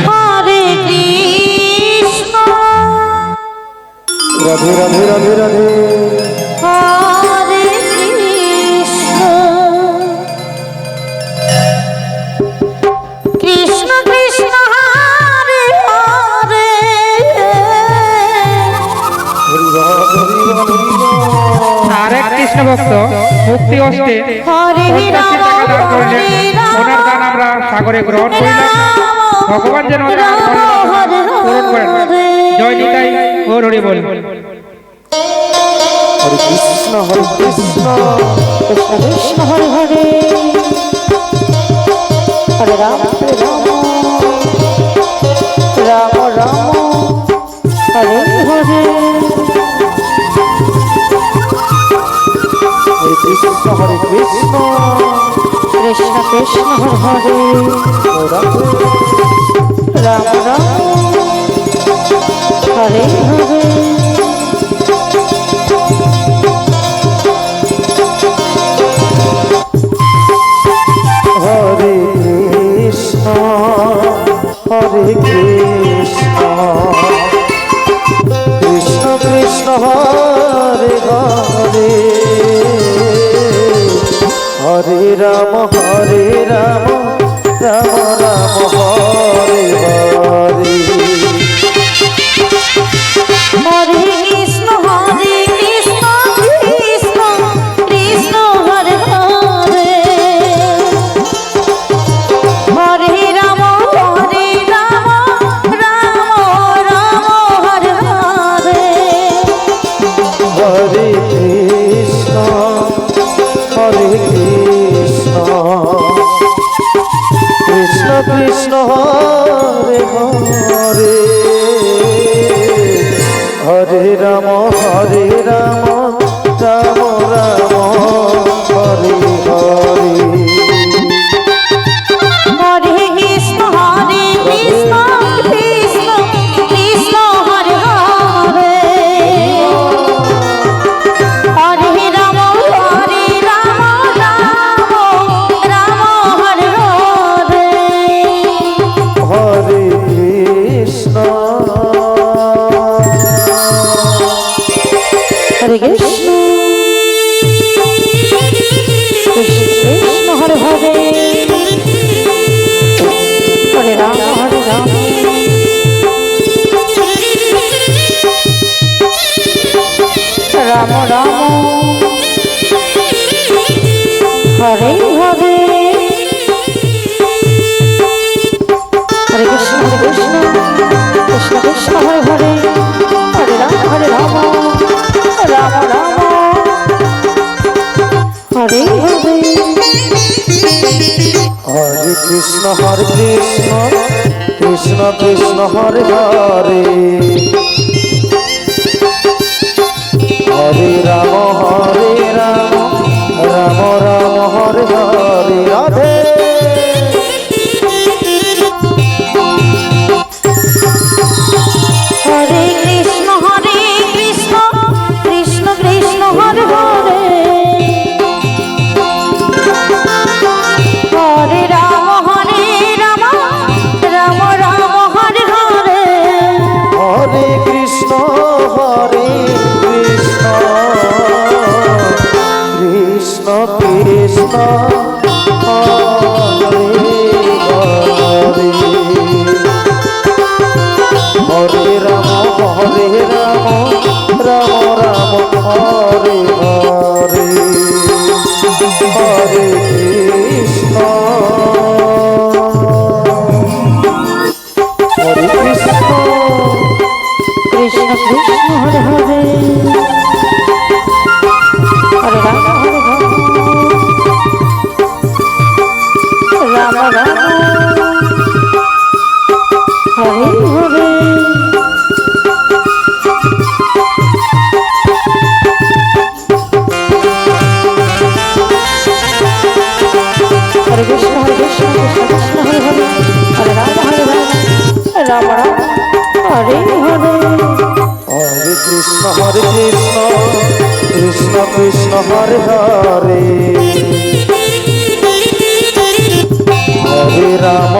হরে কৃষ্ণ রাধে রাধে রাধে রাধে হরে কৃষ্ণ কৃষ্ণ কৃষ্ণ হরে হরে আরেক কৃষ্ণ ভক্ত মুক্তি অষ্টে হরে রাম হরে রাম ওনার দান আমরা সাগরে গ্রহণ করিলাম। ভগবান যেন তার মনোবাসনা পূরণ করেন। জয় নিতাই ও হরি বল। হরে কৃষ্ণ কৃষ্ণ কৃষ্ণ হরে হরে হরে রাম রাম রাম হরে হরে হরে কৃষ্ণ কৃষ্ণ কৃষ্ণ কৃষ্ণ হরে হরে রাম রাম হরে হরে হরে কৃষ্ণ কৃষ্ণ কৃষ্ণ হরে হরে হরে রাম রাম রাম হরে হরে হরে কৃষ্ণ কৃষ্ণ কৃষ্ণ হরে হরে হরে রাম রাম রাম হরে হরে হরে কৃষ্ণ কৃষ্ণ কৃষ্ণ হরে হরে হরে রাম রাম রাম হরে হরে হরে কৃষ্ণ কৃষ্ণ কৃষ্ণ হরে হরে হরে রাম রাম রাম হরে হরে হরে কৃষ্ণ হরে কৃষ্ণ কৃষ্ণ হরে হরে হরে রাম রাম রাম হরে হরে হরে কৃষ্ণ কৃষ্ণ কৃষ্ণ হরে হরে হরে রাম রাম রাম হরে হরে হরে কৃষ্ণ কৃষ্ণ কৃষ্ণ হরে হরে হরে রাম রাম রাম হরে হরে রাধে হরে কৃষ্ণ কৃষ্ণ কৃষ্ণ হরে হরে হরে রাম রাম রাম হরে হরে হরে কৃষ্ণ কৃষ্ণ কৃষ্ণ হরে হরে হরে রাম রাম রাম হরে হরে হরে কৃষ্ণ কৃষ্ণ হরে হরে হরে রাম রাম রাম হরে হরে হরে কৃষ্ণ কৃষ্ণ কৃষ্ণ হরে হরে হরে রাম রাম রাম হরে হরে হরে কৃষ্ণ কৃষ্ণ কৃষ্ণ হরে হরে হরে রাম